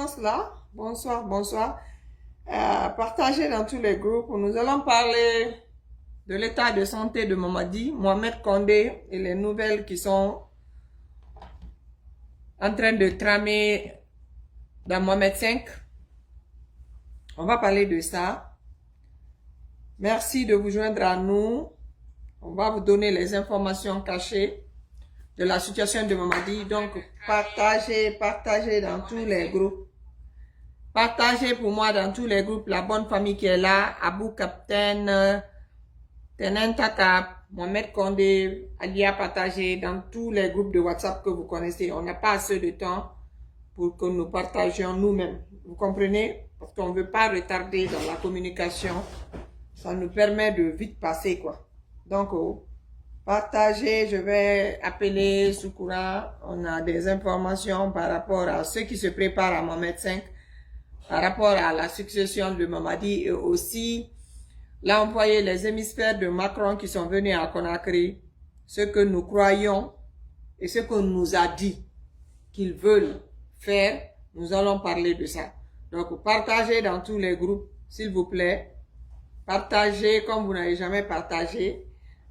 commence là. Bonsoir, bonsoir. Partagez dans tous les groupes. Nous allons parler de l'état de santé de Mamadi, Mohamed Condé et les nouvelles qui sont en train de tramer dans Mohamed V. On va parler de ça. Merci de vous joindre à nous. On va vous donner les informations cachées de la situation de Mamadi. Donc, partagez dans tous les groupes. Partagez pour moi dans tous les groupes la bonne famille qui est là. Abou Captain, Tenen Tata, Mohamed Condé, Alia, partagez dans tous les groupes de WhatsApp que vous connaissez. On n'a pas assez de temps pour que nous partagions nous-mêmes. Vous comprenez? Parce qu'on ne veut pas retarder dans la communication. Ça nous permet de vite passer, quoi. Donc, partagez, je vais appeler Soukoura. On a des informations par rapport à ceux qui se préparent à Mohamed V, par rapport à la succession de Mamadi et aussi l'envoyé, les hémisphères de Macron qui sont venus à Conakry, ce que nous croyons et ce qu'on nous a dit qu'ils veulent faire, nous allons parler de ça. Donc, partagez dans tous les groupes, s'il vous plaît. Partagez comme vous n'avez jamais partagé.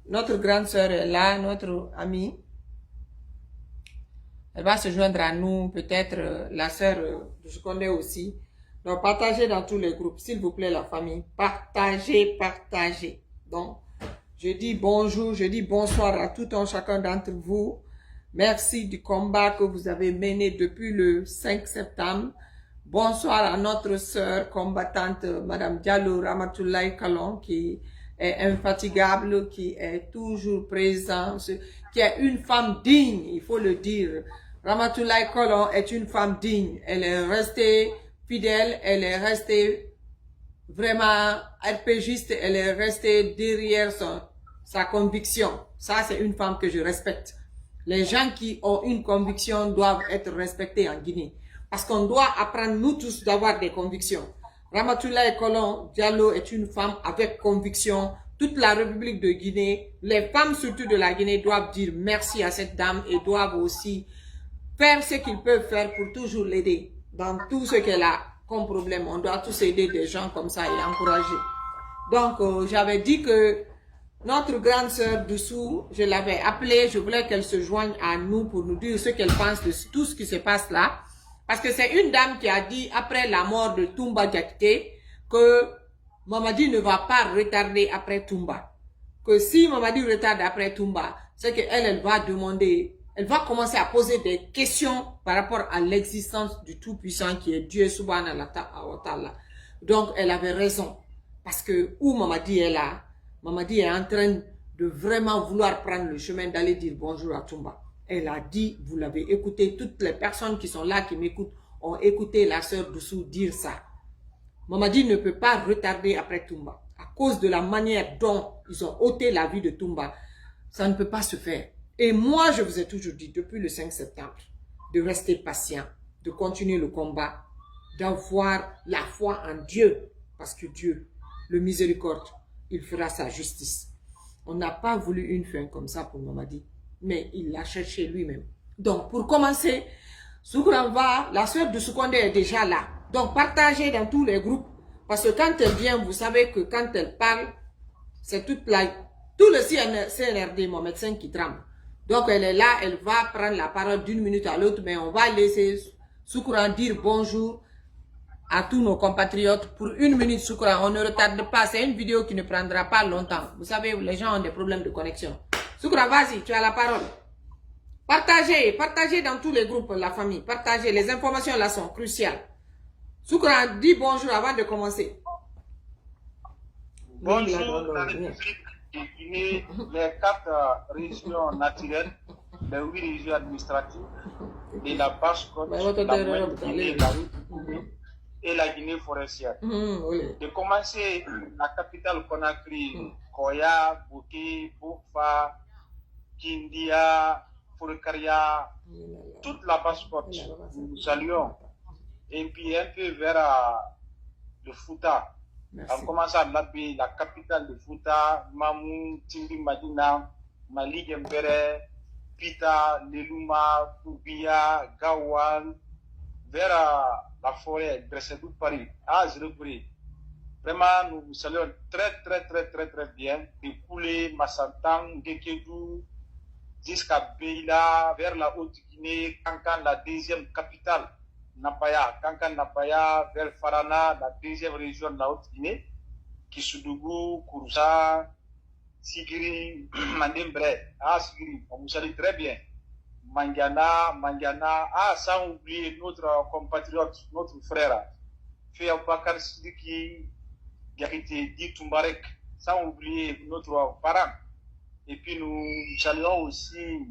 Notre grande sœur est là, notre amie. Elle va se joindre à nous, peut-être la sœur, je connais aussi. Donc, partagez dans tous les groupes, s'il vous plaît, la famille. Partagez, partagez. Donc, je dis bonjour, je dis bonsoir à tout un chacun d'entre vous. Merci du combat que vous avez mené depuis le 5 septembre. Bonsoir à notre sœur combattante, Madame Diallo Ramatoulaye Kalon, qui est infatigable, qui est toujours présente, qui est une femme digne, il faut le dire. Ramatoulaye Kalon est une femme digne. Elle est restée fidèle, elle est restée vraiment RPGiste, elle est restée derrière sa conviction. Ça, c'est une femme que je respecte. Les gens qui ont une conviction doivent être respectés en Guinée. Parce qu'on doit apprendre, nous tous, d'avoir des convictions. Ramatoulaye Kalon Diallo est une femme avec conviction. Toute la République de Guinée, les femmes surtout de la Guinée doivent dire merci à cette dame et doivent aussi faire ce qu'ils peuvent faire pour toujours l'aider dans tout ce qu'elle a comme problème. On doit tous aider des gens comme ça et encourager. Donc, j'avais dit que notre grande sœur dessous, je l'avais appelée, je voulais qu'elle se joigne à nous pour nous dire ce qu'elle pense de tout ce qui se passe là. Parce que c'est une dame qui a dit, après la mort de Toumba Diakité, que Mamadi ne va pas retarder après Toumba. Que si Mamadi retarde après Toumba, c'est qu'elle, elle va demander, elle va commencer à poser des questions par rapport à l'existence du Tout-Puissant qui est Dieu Subhanahu wa ta'ala. Donc, elle avait raison. Parce que où Mamadi est là, Mamadi est en train de vraiment vouloir prendre le chemin d'aller dire bonjour à Toumba. Elle a dit, vous l'avez écouté, toutes les personnes qui sont là, qui m'écoutent, ont écouté la sœur dessous dire ça. Mamadi ne peut pas retarder après Toumba. À cause de la manière dont ils ont ôté la vie de Toumba, ça ne peut pas se faire. Et moi, je vous ai toujours dit, depuis le 5 septembre, de rester patient, de continuer le combat, d'avoir la foi en Dieu. Parce que Dieu, le miséricorde, il fera sa justice. On n'a pas voulu une fin comme ça pour Mamadi, mais il l'a cherché lui-même. Donc, pour commencer, Soukoura va, la sœur de Soukonde est déjà là. Donc, partagez dans tous les groupes. Parce que quand elle vient, vous savez que quand elle parle, c'est tout le CNRD, mon médecin qui tremble. Donc, elle est là, elle va prendre la parole d'une minute à l'autre, mais on va laisser Soukoura dire bonjour à tous nos compatriotes pour une minute. Soukoura, on ne retarde pas. C'est une vidéo qui ne prendra pas longtemps. Vous savez, les gens ont des problèmes de connexion. Soukoura, vas-y, tu as la parole. Partagez dans tous les groupes, la famille. Partagez, les informations là sont cruciales. Soukoura, dis bonjour avant de commencer. Bonjour dans les République de Guinée, les 4 régions naturelles, les 8 régions administratives, et la Basse-Côte, la Moyenne Guinée, la Haute-Guinée et la Guinée forestière. De commencer la capitale Conakry, Koya, Bouké, Boufa, Kindia, Fourkaria, toute la Basse-Côte, nous saluons. Et puis un peu vers le Fouta. En commençant à l'appeler la capitale de Fouta, Mamou, Timbi Madina, Mali Gembere, Pita, Leluma, Koubia, Gawal, vers la forêt, Gressedou, Paris. Ah, je le prie. Vraiment, nous saluons très bien. De Koulé, Massantang, Gekedou, jusqu'à Beila, vers la Haute-Guinée, Kankan, la deuxième capitale, Napaya, Kankan, Napaya, vers Farana, la deuxième région de la Haute-Guinée, Kisudougou, Kouroussa, Sigiri, Mandembre. Ah, Sigiri, on vous salue très bien. Mangiana, ah, sans oublier notre compatriote, notre frère, Féa Bakar Sidiki, Yakite Di Tumbarek, sans oublier notre parent. Et puis nous saluons aussi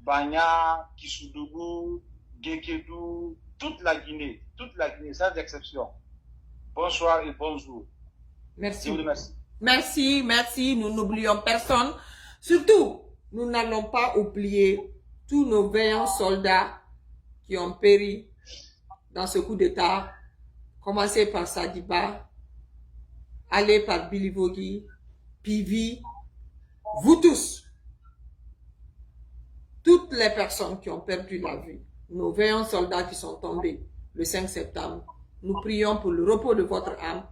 Banya, Kisudougou, Gekedou, toute la Guinée, sans exception. Bonsoir et bonjour. Merci. Merci, nous n'oublions personne. Surtout, nous n'allons pas oublier tous nos vaillants soldats qui ont péri dans ce coup d'État, commencer par Sadiba, aller par Bilivogui, Pivi, vous tous, toutes les personnes qui ont perdu la vie, nos vaillants soldats qui sont tombés le 5 septembre, nous prions pour le repos de votre âme.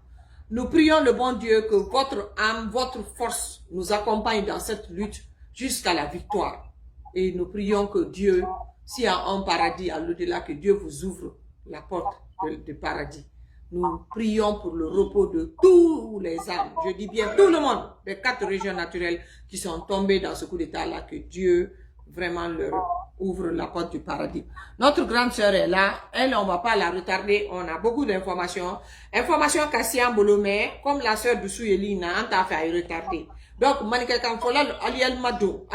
Nous prions le bon Dieu que votre âme, votre force nous accompagne dans cette lutte jusqu'à la victoire. Et nous prions que Dieu, s'il y a un paradis à l'au-delà, que Dieu vous ouvre la porte du paradis. Nous prions pour le repos de tous les âmes, je dis bien tout le monde, des 4 régions naturelles qui sont tombées dans ce coup d'état-là, que Dieu vraiment leur ouvre la porte du paradis. Notre grande sœur est là, elle, on ne va pas la retarder, on a beaucoup d'informations. Informations Kassian Bolomé, comme la sœur de Souyelina, on t'a fait retarder. Donc, Manika Kamfola, Aliel Madou,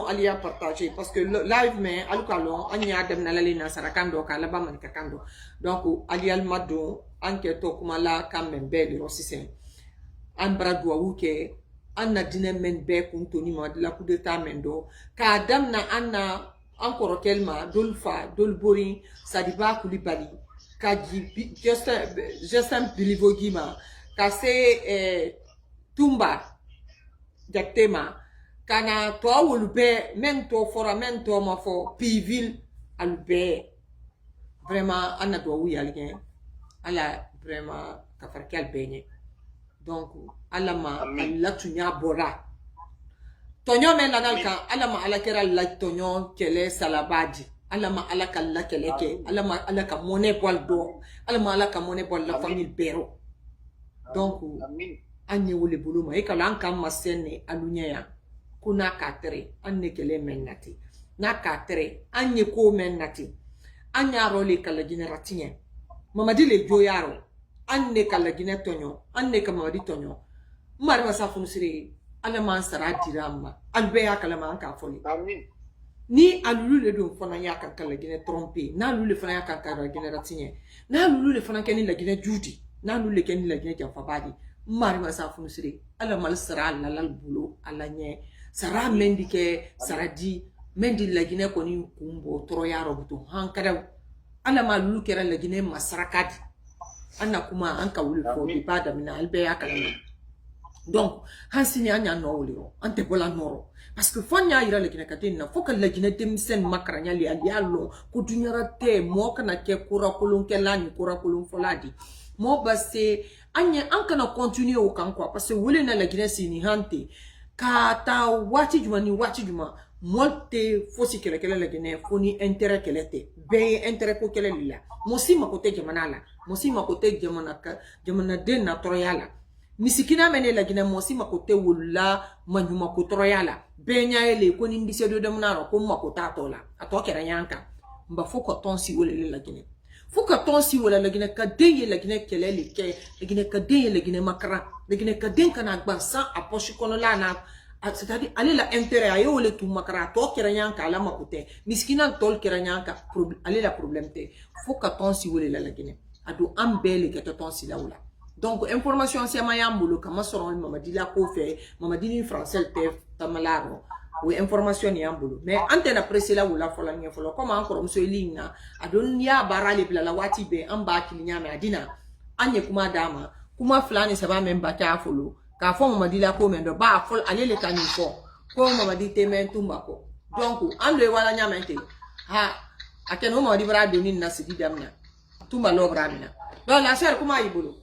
Ali a partagé, parce que le live, mais, Alukalon, Anya Demnalina Sarakando, Kalaba Manika Kando. Donc, Aliel Madou, Anke Tokumala, Kamen Bel, Rossisen, Ambradwa Wuke, Anna Dinemen Be, Kuntoni, de la coup d'état Mendo, Kadamna Anna, encore Kelma, Dolfa, Dolbori, Sadiba Koulibaly, Kaji, Justin Bilivogima, Kase Tumba, Jaktema, Kana toi ou le bé, même toi fora, même toi ma fort, Piville à le bé. Vraiment, Anna doit oui alien. Allah vraiment, Kafarkel Beignet. Donc, Alama, Allah tunya bora. Tonyo men lanalka, Alama alakera la tonyo kele salabadi. Alama alaka la keleke, Alama alaka monnaie poil d'or, Alama alaka monnaie poil la famille Béro. Donc, Anye wole buluma, ekala anka masene alunya kuna katre, anye kele menati. Na katre, anye ko menati. Anya role kala generatien. Mamadi le joyaro. Anne kala gine tonyo, anne kamadi tonyo. Marma safunu sire, alama sara dirama, albeya kalama anka foli. Amin. Ni alulu le don fana yaka kala gine trompe, na alulu le fana yaka kala gine ratinye, na alulu le fana keni la gine judi, na alulu le keni la gine jafabadi. Marma safunu sire, alama sara lalal bulo, alanye, sara mendike, sara di, mendi la gine koni kumbo, toroyaro buto, hankada, alama alulu kera la gine masarakadi. Anna kuma anka wuli fo bi pada mina albe akala. Donc hansini anya no wuli ante bola noro parce que fanya ira le kina katina fo kala gina temsen makranya li alialo ko dunyara te mo kana ke kura kulun ke lani kura kulun foladi mo basse anya anka na continue o kan quoi parce que wuli na la gina sini hante ka ta wati juma ni wati juma molte fosi kele kele la gina foni intérêt kele te be intérêt ko kele lila mosi makote jamana la mosi makote jamana den na toroyala misikina mene la gina mosi makote wula manyuma ko toroyala benya ele ko ni ndise do demnaro ko makota tola atokera yanka mba foko tonsi wole la gina foko tonsi wole la gina ka deye la gina kelele ke la gina ka deye la gina makara la gina ka den kana gbansa aposhi kono la na c'est-à-dire aller la intérêt ayo wole tu makara atokera yanka la makote miskina tol kera yanka aller la problème te foko tonsi wole la gina ado ambele ke tonsi la wala. Donc information anciennement yambolo kama soron mamadi la ko fe mamadi ni français te tamalaro ou information yambolo mais antena presse la wala fola nye folo comme encore monsieur Elina adon ya barale bla la wati be amba kilinya me adina anye kuma dama kuma flani ça va même ba ka folo ka fo mamadi la ko mendo ba fol alele kanifo ko mamadi te men tumbako donc ando wala nyamente ha akeno mamadi bra doni na sidi damna tout malo bramina. Donc la sœur comment il boulot?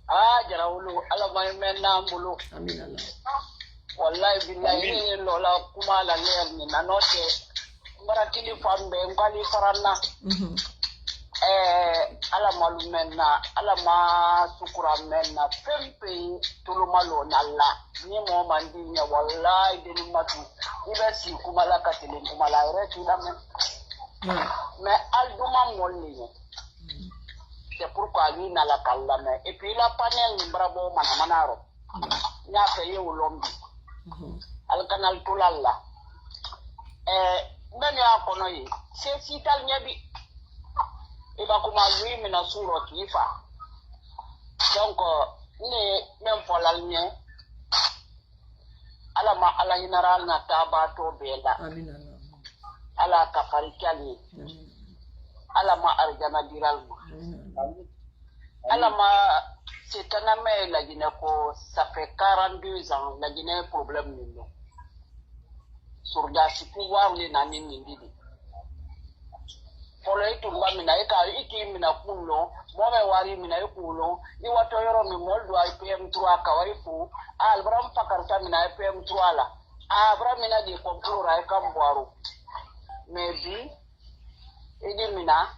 Ah jarawulu ala may menna mbulu. Amin Allah. Wallahi billahi lola kuma la leer ni nanote maratili fambe ngali faranna. Ala malu menna ala ma sukura menna fempe tulumalo nalla ni mo mandinya wallahi deni matu ibe si kuma la katele kuma la retu la men. Mais alduma molli. C'est pourquoi lui n'a la calme. Et puis la panel ni bravo manamanaro. Nya fait au lombi. Al canal tulalla. Menu a konoyi. C'est si tal nyabi. Et bah comme lui mina suro kifa. Donc ni même pour l'almien. Ala ma ala general na taba to bela. Ala kafarikali. Ala ma arjana diral. Alors, c'est un ami, la Guinée, ça fait 42 ans, la Guinée a un problème. Sur le pouvoir, les nanis n'indident. Pour le tout le monde, il y a une poulon, moi, je suis un poulon, il y a un moldo, PM3, Kawaifou, Albram Pakarta, mina PM3 là. Abraham, il a des concours à Kamboaro. Mais lui, il dit, mina,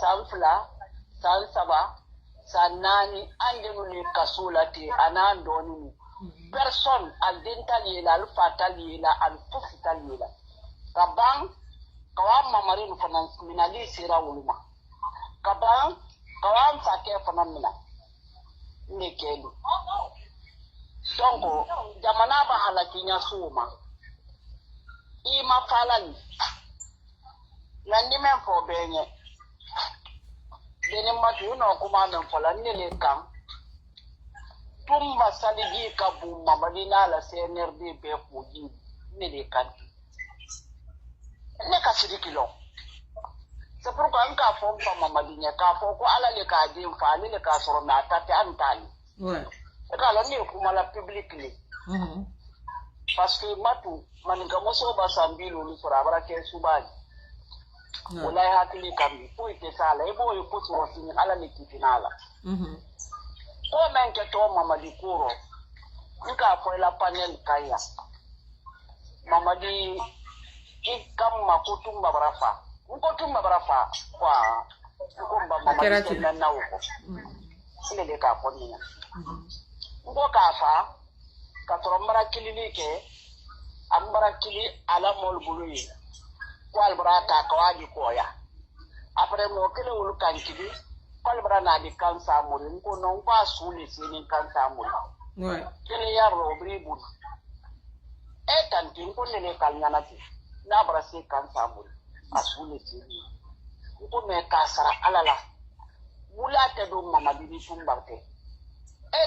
Sanfla, San Saba, Sanani, Andemuli Kasulati, Anandoni. Personne al dentaliela, al fataliela, al fufitaliela. Kabang, Kawam Mamarin Finance Minali Sira Ulma. Kabang, Kawam Sake Fanamina. Nikeli. Songo, Jamanaba Halakinya Suma. Ima Falani. Yandimen for Benye. Deni matu no kuma men fola nile kan tumba saligi kabu mamadina la CNRD be fuji nile kan ne ka sidikilo c'est pourquoi on ka fon pa mamadina ka fo ko ala le ka din fa le ka soro na tati antali Ouais. ka la ni kuma la publicly parce que matu maninga moso ba sambilu ni sura barake subali. Wala hakili kami ko ite sala ebo yo ko suro sin ala ni kitinala ko men ke to mamadi kuro nka ko la panel kaya mamadi ikam makutum babarafa kwa ko ba mamadi na nawo ile de ka ko ni ngo ka fa ka trombara kilili ke ambara kili ala mol buluyi kwal brata kawaji koya après mo kele wulu kankidi kwal brana di kansa muri ko non kwa suli sini kansa muri Ouais. kele ya robri bu tanti ko ne kalnyana ti na brase kansa muri asuli sini ko me kasara alala wula te do mamadi ni tumbarte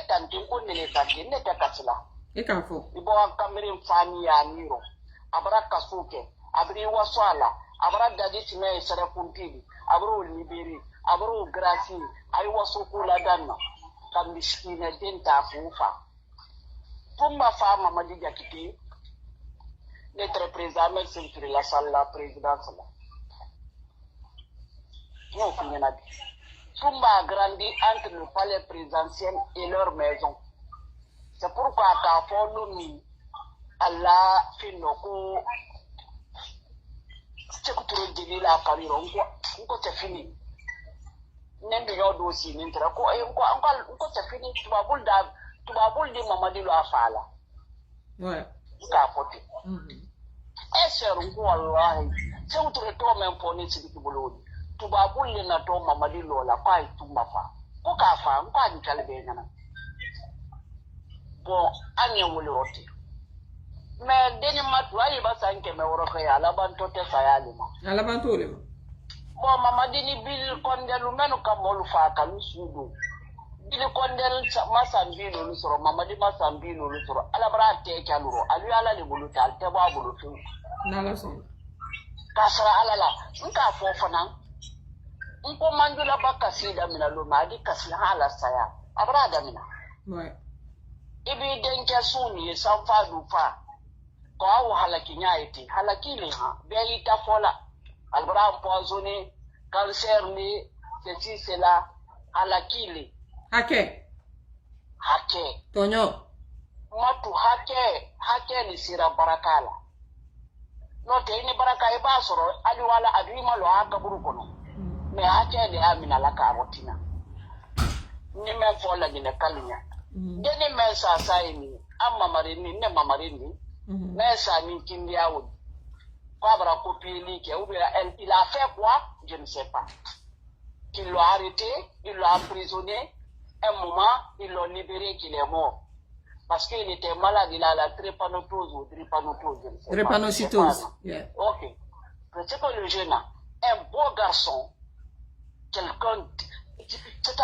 tanti ko ne kanti ne ta kasila Et qu'en faut? ibo kamirin fami ya niro abra kasuke abri wasala abra dadi time sere kuntili abro liberi abro grasi ay waso kula danna kam miskina denta fufa tumba fama madija kiti notre président sur la salle la présidence là non finina tumba a grandi entre le palais présidentiel et leur maison. C'est pourquoi quand on nous Allah fait nos coups c'est que tu redis la carrière on c'est fini n'importe quel dossier n'importe quoi on c'est fini tu vas bouler de maman de la fala ouais ça porte et c'est un coup Allah c'est que tu retournes même pour ne c'est que boulot tu vas bouler na to maman de la pas tout ma fa ko ka fa on pas ni calbe ngana bon anya wole roti mais deni matu ayi basanke me woro ya laban to te sayali ma alaban to le bon mama dini bil kondelu menu kamolu fa kalu sudu bil kondel masambilu lu soro mama di masambilu lu soro ala bra te kaluro alu ala le bulu tal te ba bulu tu nala so kasra ala la nka fofana nko manjula bakasida mina lu ma di kasla ala saya abra da mina ouais ibi denke suni sanfa du fa ko awu halaki nyaiti halaki le ha be ita fola albra empoisonné cancer ni ceci, cela, à la kili. Hake. Hake. Tonyo. Matu hake ni sira barakala. Note ini baraka ibasoro, aliwala adwima lo haka burukono. Me hake ni amina la karotina. Ni men fola gine kalinya. Deni men sa saini, amma marini, ne mamarini, men sa ni kindi awud. Kwabra kopili ke il a fait quoi? Je ne sais pas. Qu'ils l'ont arrêté, ils l'ont emprisonné, un moment, ils l'ont libéré qu'il est mort. Parce qu'il était malade, il a la drépanocytose ou drépanocytose. Drépanocytose, yeah. Ok. C'est que le jeune a un beau garçon, quelqu'un...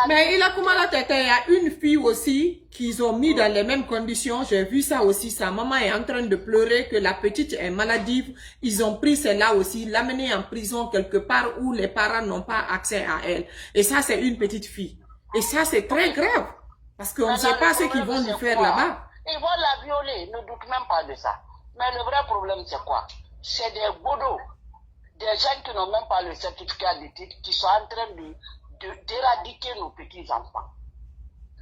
Mais il a comment la tête, il y a une fille aussi qu'ils ont mis dans les mêmes conditions. J'ai vu ça aussi. Sa maman est en train de pleurer que la petite est maladive. Ils ont pris celle-là aussi, l'amener en prison quelque part où les parents n'ont pas accès à elle. Et ça, c'est une petite fille. Et ça, c'est très grave. Parce qu'on ne sait pas ce qu'ils vont lui faire là-bas. Ils vont la violer, ne doute même pas de ça. Mais le vrai problème, c'est quoi? C'est des bodos, des gens qui n'ont même pas le certificat d'études, qui sont en train d'éradiquer nos petits-enfants.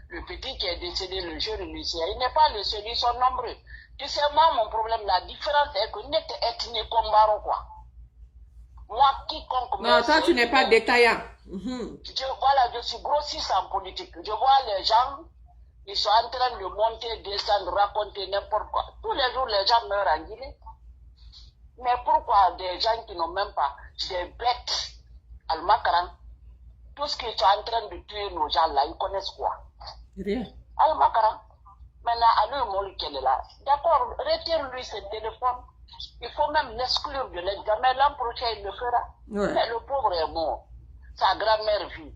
Le petit qui est décédé, le jeune lycéen, il n'est pas le seul, ils sont nombreux. Tu sais, moi, mon problème, la différence est que net ethnie comme Baro, quoi. Moi, quiconque... Non, toi, tu n'es pas détaillant. Voilà, je suis grossiste en politique. Je vois les gens, ils sont en train de monter, descendre, raconter n'importe quoi. Tous les jours, les gens meurent en Guinée. Mais pourquoi des gens qui n'ont même pas des bêtes, Al-Makaran, tout ce qu'ils sont en train de tuer nos gens là, ils connaissent quoi? Rien. Al-Makaran, maintenant, à lui, Mol, qu'elle est là. D'accord, retire-lui ce téléphone. Il faut même l'exclure de l'examen. L'an prochain, il le fera. Ouais. Mais le pauvre est mort. Sa grand-mère vit.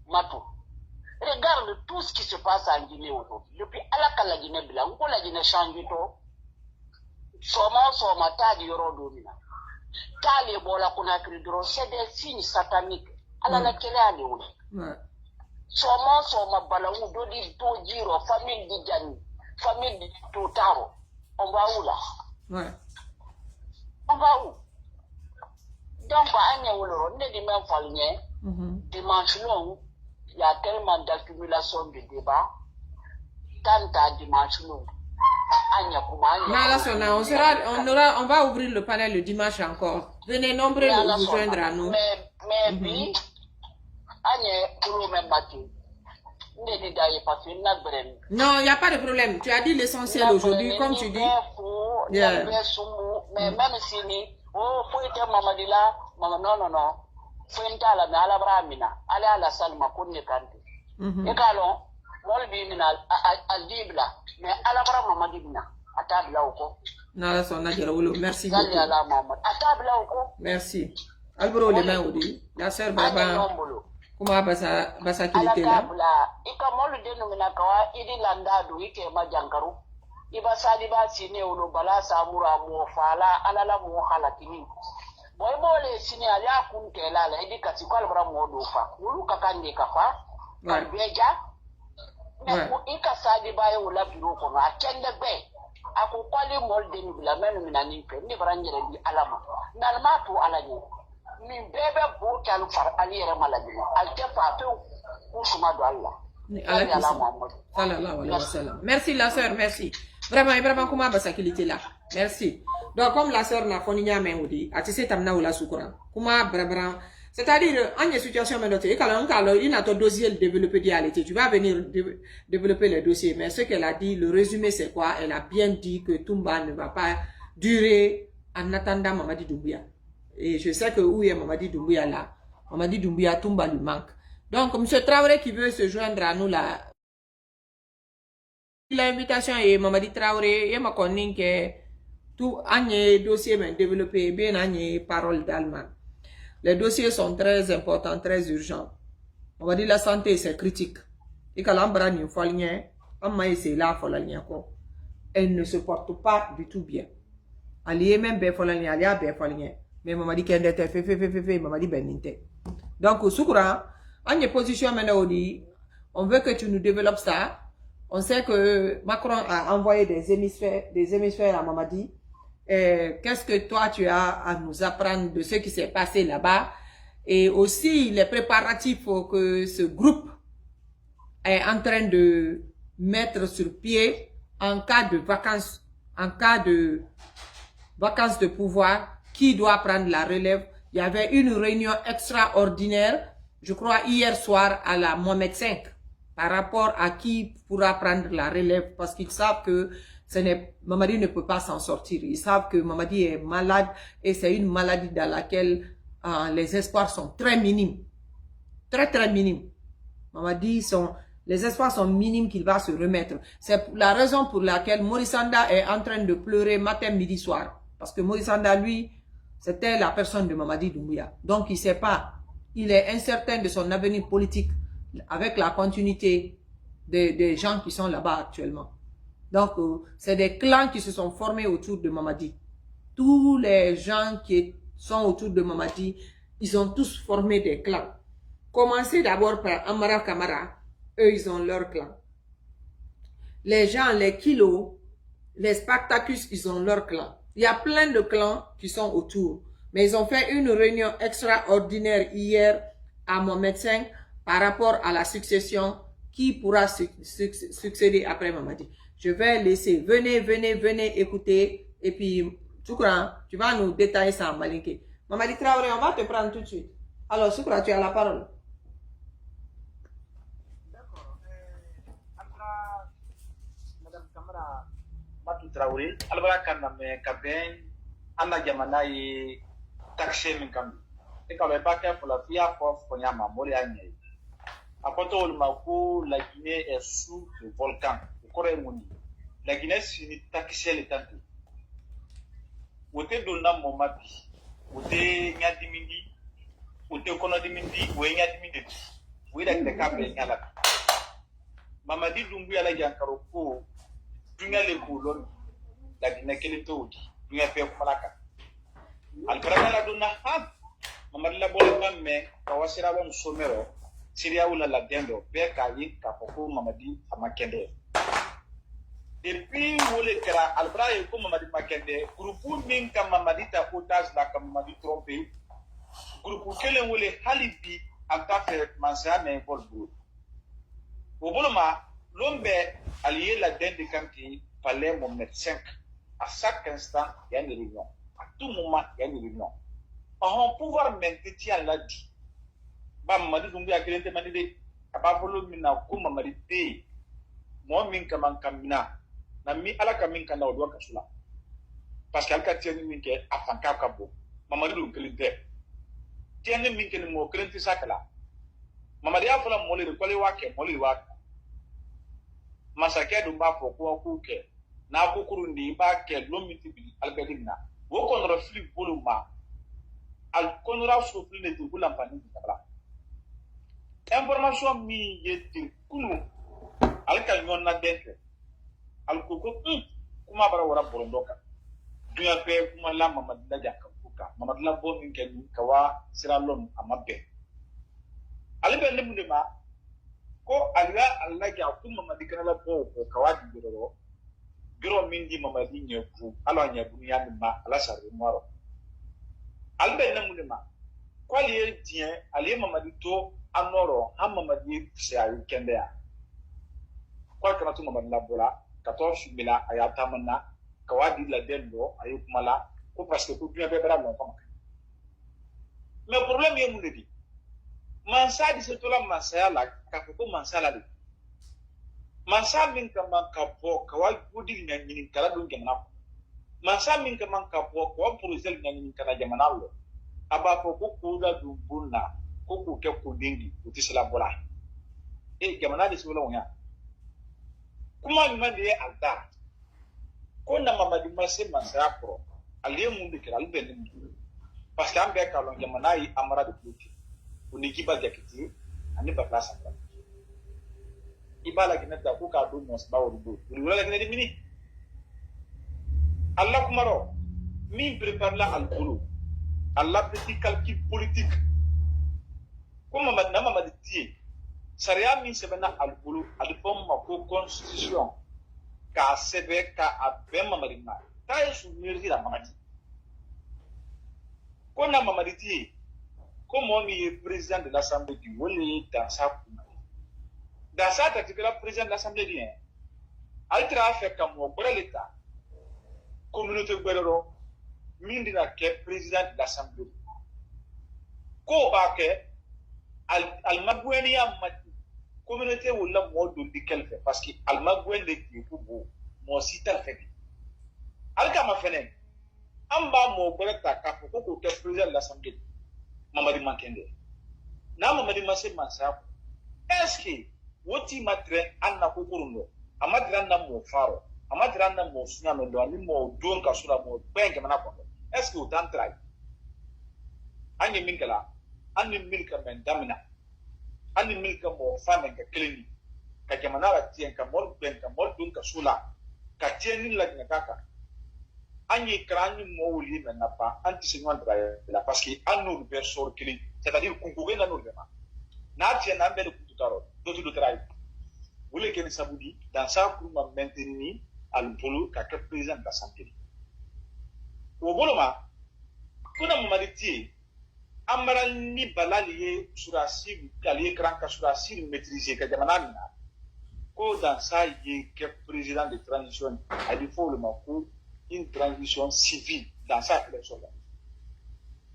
Matou. Regarde tout ce qui se passe en Guinée aujourd'hui. Depuis Alaka la Guinée blanc, où la Guinée change tout. Soma, Tadi Yoro Domina. Tali Bola Konakri Dro, c'est des signes sataniques. Alala Kele Aleouli. Soma, Balaou, Dodi, Dojiro, famille de Djani, famille de Totaro. On va où là? Ouais. On va où? Donc, on est des mêmes familles. Dimanche long, il y a tellement d'accumulation de débats. Tant à dimanche long. On va ouvrir le panel le dimanche encore. Venez nombreux vous joindre à nous. Mais puis, non, il n'y a pas de problème. Tu as dit l'essentiel aujourd'hui, comme tu dis. Yeah. Mais même si oh, faut être mamadila, non. Faut être à la bramina, aller à la salle ma connaît quand. Et calon, moi le bimina al dibla, mais à la bram mamadina, à table là ou quoi. Non, son aguerolo, merci beaucoup. À table là ou quoi. Merci. Albro le main aussi. La sœur Baba. Comment basa kilité là? Ika moi le dénomina kawa, idi landa do ike ma jankaru. Iba sali ba sine ulo bala samura mo fala alala mo halakini boy bole sine ala kun kela la idi kasi kwal bra mo do fa ulu kakande kafa beja ko ika sali ba yo la biro ko na kende be ako kwali mol de ni bila menu minani pe ni barangere bi alama nalma to alaji min bebe bo kalu far aliyere malaji altefa pe usuma do Allah. Merci la sœur, merci. Vraiment, comment basa kilité là. Merci. Donc, comme la sœur n'a pas ni mais on dit, à tissé tamna ou la soukouran. Comment vraiment, c'est-à-dire, en une situation menottée, quand il a ton dossier développé d'IALT, tu vas venir développer le dossier. Mais ce qu'elle a dit, le résumé c'est quoi? Elle a bien dit que Toumba ne va pas durer en attendant Mamadi Doumbouya. Et je sais que où est Mamadi Doumbouya là? Mamadi Doumbouya, Toumba lui manque. Donc, M. Traoré qui veut se joindre à nous là, l'invitation est Mamadi Traoré, et ma connaît que tout un dossier mais développé bien un parole d'allemand. Les dossiers sont très importants, très urgents. On va dire la santé c'est critique. Et quand l'embran une fois lien, c'est là faut la lien quoi. Elle ne se porte pas du tout bien. Allié même bien faut la lien, allié bien faut la lien. Mais Mamadi qu'elle était fait, Mamadi beninte. Donc au soukra, en position maintenant on veut que tu nous développes ça. On sait que Macron a envoyé des hémisphères à Mamadi. Qu'est-ce que toi tu as à nous apprendre de ce qui s'est passé là-bas? Et aussi les préparatifs que ce groupe est en train de mettre sur pied en cas de vacances, de pouvoir, qui doit prendre la relève. Il y avait une réunion extraordinaire, je crois hier soir à la Mohamed V, par rapport à qui pourra prendre la relève, parce qu'ils savent que Mamadi ne peut pas s'en sortir. Ils savent que Mamadi est malade et c'est une maladie dans laquelle les espoirs sont très minimes. Très minimes. Mamadi, les espoirs sont minimes qu'il va se remettre. C'est la raison pour laquelle Maurice Sanda est en train de pleurer matin, midi, soir. Parce que Maurice Sanda, lui, c'était la personne de Mamadi Doumbouya. Donc, il ne sait pas. Il est incertain de son avenir politique avec la continuité des gens qui sont là-bas actuellement. Donc, c'est des clans qui se sont formés autour de Mamadi. Tous les gens qui sont autour de Mamadi, ils ont tous formé des clans. Commencez d'abord par Amara Kamara. Eux, ils ont leur clan. Les gens, les Kilos, les Spartacus, ils ont leur clan. Il y a plein de clans qui sont autour. Mais ils ont fait une réunion extraordinaire hier à Mohamed V par rapport à la succession qui pourra succéder après Mamadi. Je vais laisser, venez écouter. Et puis, tu vas nous détailler ça en malinké. Mamadi Traoré, on va te prendre tout de suite. Alors, Soukra, tu as la parole. D'accord. Madame Kamara Matu Traoré, Albara Kaname Kaben, Anna Jamanaï, Taxé Minkambi. Et quand le paquet pour la fille à Fonyama, Moriagne. À Poto Olmakou, la Guinée est sous le volcan, le Corée-Mouni. La Guinée, c'est une taxée les tantes. Wote donna Momabi, Wote Nyadimindi, Wote Konodimindi, Wote Nyadimindi, Wote de Kabe Nyala. Mamadi Doumbouya la Yankaroko, Dunia le Boulon, la Guinée Keletoudi, Dunia Père Malaka. Albrana la donna ha, Mamadi la Bolma, mais Kawasira Wam Somero, Syria ou la Dendo, Père Kayi, Kapoko, Mamadi, Amakende. Depuis où les Kera, Albra et comme Mamadi Makende, groupe Minka Mamadi ta otage la Mamadi trompé, groupe Kele ou les Halibi, en tant que Mansa mais Bolbou. Au Boloma, l'homme allié la dinde de Kanki, fallait mon médecin. À chaque instant, il y a une réunion. À tout moment, il y a une réunion. On pouvoir maintenir la dit. Mamadi Dumbi a créé des manières. À Babolo Mina, comme Mamadi Té, moi Minka Mankamina. Na mi ala ka min kana odwa kasula parce que alka tieni min ke afanka ka bo mamadi do kelinte tieni min ke mo kelinte sakala mamadi afala mole de kole wake mole wa masake do ba fo ko ku ke na ko kuru ndi ba ke lomiti bi algadina wo ko no refli boluma al konora so fli ne to bulam pani tabla information mi yeti kunu alka nyonna dente alkoko kuma bara wara borondoka duya pe kuma la mamadi la jaka kuka mamadi la bo min ken kawa siralon amabbe alibe ne munde ma ko aliya Allah ya kuma mamadi kana la bo ko kawa di biro min di mamadi nyeku ala nya bunya ni ma ala sare maro alibe ne munde ma ko aliye dien aliye mamadi to anoro ha mamadi se ayu kende ya ko kana to mamadi la bola 14 mila ayata manna kawadi la dendo ayukumala ko parce que ko bien bebra non comme mais problème est mon dit mansa di se tola mansa la ka ko mansa la di mansa min ka man ka po kawal gudi ngani kala dun gemna mansa min ka man ka po ko projet ngani kala jamana lo aba ko ko da du bunna ko ko ke ko dingi utisala bola e jamana di sula wonya kuma nyumande ye alda ko na mamadi mase mansa pro aliye mundu kira albe ni mundu parce que ambe kalon jamana yi amara de pluti uniki ba jakiti ani ba klasa ba ibala kinata ko ka do mos ba wodo wala kinadi mini Allah kumaro mi prépare la al bulu Allah petit calcul politique comme mamadi tie Saria min sebena albulu alifom mako constitution ka sebe ka abema marina ta yesu mirzi la mamadi kona mamadi ti comment il est président de l'Assemblée du Wole dans sa dans sa tactique, le président de l'Assemblée dit Altra fait comme mon l'État, communauté Guerrero, Mindina qui est président de l'Assemblée. Ko Bake, Al-Magouenia Mati, communauté ou la mode de qu'elle fait, parce que Al-Magouen est pour vous, mon site à fait. Al-Kama Fenen, Amba mo Guerreta Kapo, qui est président de l'Assemblée. Mamadi Mankende. Na Mamadi Masse Mansa, est-ce que, Woti Matre, Anna Kukuruno, Amadran mo faro, Amadran mo Sunamendo, Animo, Don Kasura, Bank Manapo. Est-ce que vous t'en trahi? Anni Minkala, Anni Milka Mendamina, Anni Milka mo femme and Kelly, Kakamana, Tienka, Mol Benka, Mol Dun Kasula, Katieni like Nakaka. Anni Krani mo live n'a pas anti-signement la parce qu'un nous perçoit qu'il c'est-à-dire qu'on pouvait la nous vraiment. N'a tient un bel coup de tarot, d'autres de travail. Vous voulez qu'elle s'aboudit dans sa cour m'a maintenu à l'Umpolo qu'à quel président de la santé. Au Boloma, qu'on a mon dit, Amaral ni balalié sur la cible, qu'allié cranka sur la cible maîtrisée, qu'à Yamanana. Qu'au dans ça, il y a quel président de transition, à défaut le Makou. Une transition civile dans sa élection.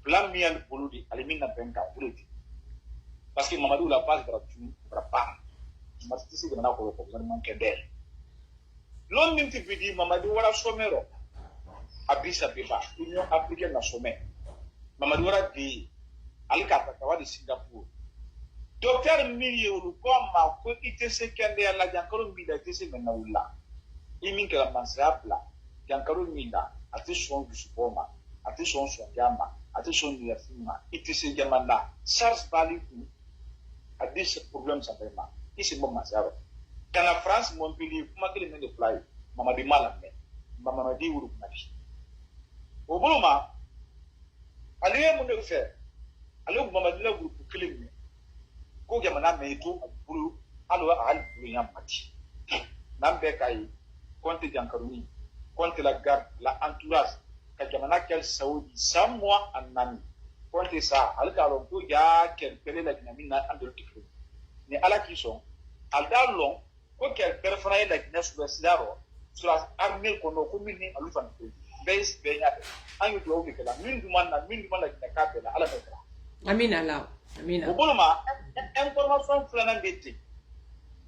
Plan mis en Boludi, à l'émine n'a pas un parce que Mamadou l'a pas gratuit, pas. Je m'attends ici de maintenant pour le gouvernement d'elle. L'homme même qui dit Mamadou voilà sommet, Addis Abeba, Union africaine na sommet. Mamadou voilà dit Al-Katakawa de Singapour. Docteur Milieu, comme ma co ITC Kende à la Jankaro Mida ITC Menaoula. Il m'inquiète la mansable. Yankaro Minda, attention du support, attention sur Yama, attention du Yafima, ITC Yamanda, SARS Bali, à 10 problèmes simplement. Ici, bon, Mazaro. Quand la France, mon pays, comment que les mains de fly, maman dit mal à maman m'a dit où ma vie. Au Boloma, allez, mon frère, allez, maman dit là, vous pouvez les mains. Quand Yamana m'a tout, alors, à Al-Bouyamati. Nambekaï, quand tu es Yankaro Minda. Contre la garde, la entourage, Kajamana quel Saoudi, 100 mois en ami. Contre ça, Al-Kalon, il y a quel pélé la dynamique en de l'autre. Mais à la cuisson, Al-Dalon, quoi qu'elle perforait la Guinée sur le Sidaro, sur l'armée qu'on a communé à l'Oufan, Base Benyat, en you globe, la mine du monde, la Guinée Capella, à la Métra. Amina là, Amina. Au Boloma, information flanant d'été.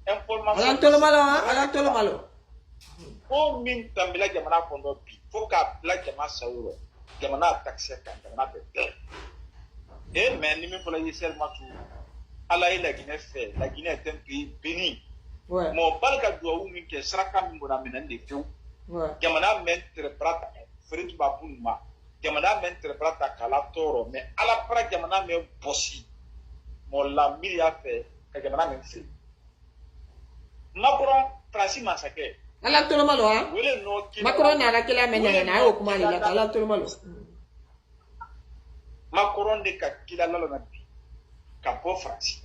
Information. Alantolo. Ko min tambila jamana kondo bi fo ka bla jama sawro jamana taxi kan jamana be mais ni min fola yesel matu ala ila Guinée fait la Guinée est un pays béni mon balka do min ke saraka min bona min ande few jamana men tre prata frit babunma jamana men tre prata kala toro mais ala para jamana men bossi mon la milia fait ka jamana men fait Macron Francis massacre Ala tolo malo ha? Macron na la kila menya na ayo kuma lila ala tolo malo. Macron de ka kila lalo na bi. Ka po France.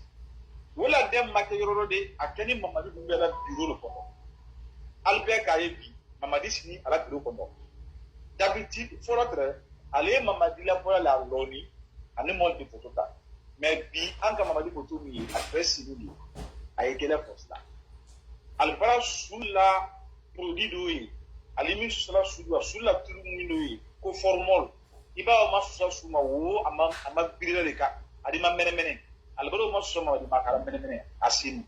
Wala dem makayoro de akeni Mamadi Mbela bureau le kono. Albert Kayebi Mamadi sini ala bureau kono. D'habitude forotre ale Mamadi la pour la loni ane mon de photo ta. Mais bi anka Mamadi photo mi adresse ni ayekele posta. Albara sulla produit d'oeil, alimi susala sudu sulla turu minoi ko formol iba ma susala suma wo ama birira de ka adima mene albaro ma susama di makara mene asin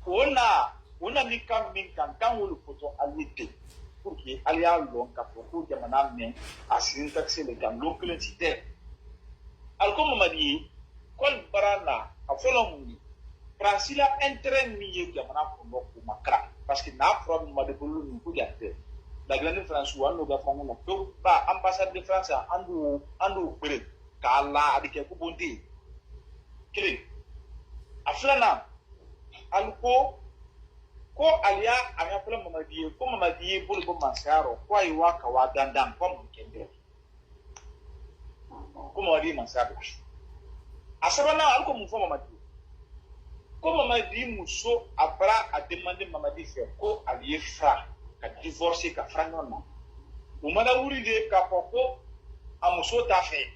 ona ni kam min kan wolu photo alite pour que alia long ka ko jamana men asin taxi le kan lokule cité alko madi kol barana afolom Francis a intérêt mieux que mon Macra parce que n'a problème de boulot nous peut dire la grande France ou nous avons un peu pas ambassade de France ando pere kala adike ko bonté kile aflana alko ko alia anya problème mamadi pour le bon masaro ko iwa ka wa dandan comme kende ko mamadi masaro asabana alko mu fo mamadi comme Mamadi Mousso a demandé Mamadi faire ko allié fra ka divorcer ka fra non. Ou mana wuri de ka poko a Mousso ta fait.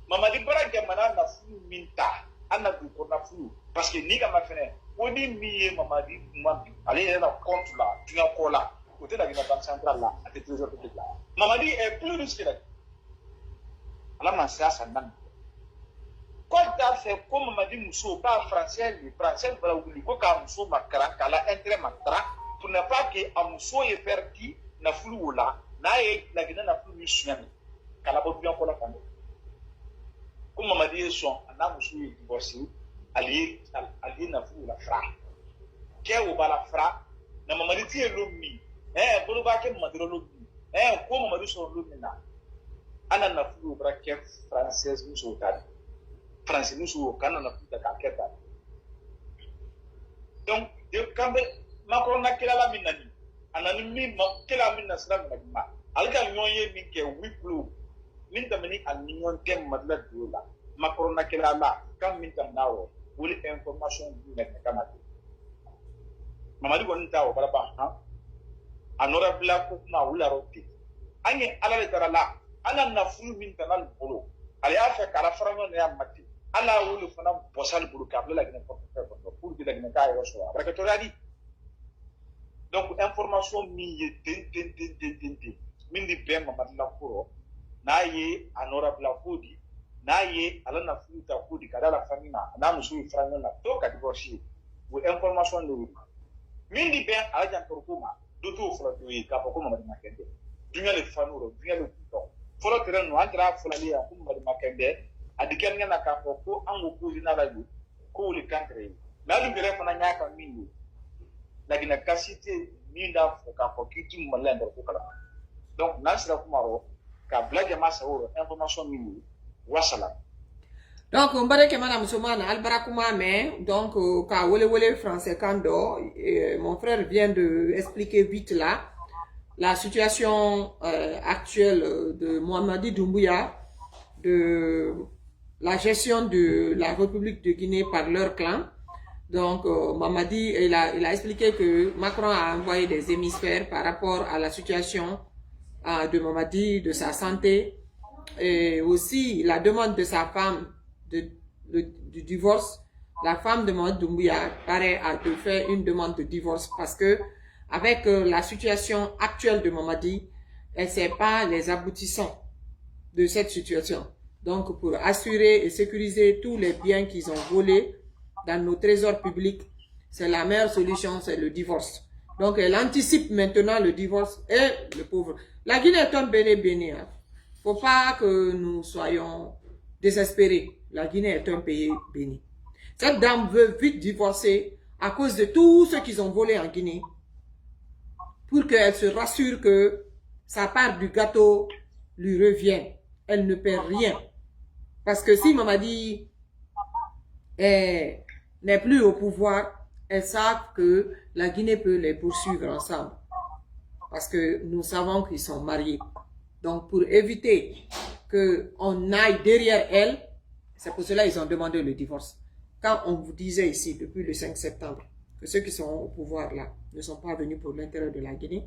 Mamadi bara jamana na fulu minta ana du ko na fulu parce que ni ka ma fene oni mi Mamadi Mamadi allez na compte là tu as quoi là côté de la banque centrale là à tes trésors publics là Mamadi est plus riche que là ala ma ça nan quoi t'as fait comme Mamadi Mousso pas français bara wuli ko ka Mousso makara kala intérêt makara pour ne pas que Mousso est perdu na fulu là na e la gina na fulu suami kala bo bien ko la fande comme Mamadi est son ana Mousso est divorcé ali na fulu la fra ke o bala fra na Mamadi tie lomi bolo ba ke Mamadi lomi ko Mamadi so lomi na ana na fulu bra ke française Mousso tadi français Mousso kana na fulu ka keta donc de kambe Macron na kila la minani anani mi kila minna sala ma alga nyonye mi ke wiplo min tamani alnion tem madla dola Macron na kila la kam min tam nawo wuli information du nek kamati Mamadi won tawo bara ba ha anora bla ko ma wula rotti anye ala le tarala ana na fulu min tanal bolo ali afa kala farango ne amati ala wulu fana bosal bulu kabla la gina pour bi la gina kay roso baraka to radi donc information mi ye ten min di ben Mamadi la kuro na ye anora bla kodi na ye ala na fulu ta kodi kada la famina na musu farango na to ka divorce bu information no min di ben ala jan torkuma do to folo to yi ka ko Mamadi makende dunya le fanuro dunya le to folo tere no andra folo le ya ko Mamadi makende adiken ngana ka ko ango ko dina la yu ko le kankre na lu bere fana nyaka min lagina kasite minda foka fokiti malendo ko kala donc nasira kumaro ka blague masa woro information min wasala donc on bareke madame Soumana albarakuma mais donc ka wole français kando mon frère vient de expliquer vite là la situation actuelle de Mamadi Doumbouya, de la gestion de la République de Guinée par leur clan. Donc, Mamadi, il a expliqué que Macron a envoyé des hémisphères par rapport à la situation de Mamadi, de sa santé, et aussi la demande de sa femme du divorce. La femme de Mamadi Doumbouya paraît à faire une demande de divorce parce que avec la situation actuelle de Mamadi, elle ne sait pas les aboutissants de cette situation. Donc, pour assurer et sécuriser tous les biens qu'ils ont volés dans nos trésors publics, c'est la meilleure solution, c'est le divorce. Donc, elle anticipe maintenant le divorce et le pauvre. La Guinée est un béni. Hein. Faut pas que nous soyons désespérés. La Guinée est un pays béni. Cette dame veut vite divorcer à cause de tout ce qu'ils ont volé en Guinée, pour qu'elle se rassure que sa part du gâteau lui revient. Elle ne perd rien. Parce que si Mamadi n'est plus au pouvoir, elles savent que la Guinée peut les poursuivre ensemble. Parce que nous savons qu'ils sont mariés. Donc, pour éviter qu'on aille derrière elle, c'est pour cela qu'ils ont demandé le divorce. Quand on vous disait ici, depuis le 5 septembre, que ceux qui sont au pouvoir là ne sont pas venus pour l'intérêt de la Guinée,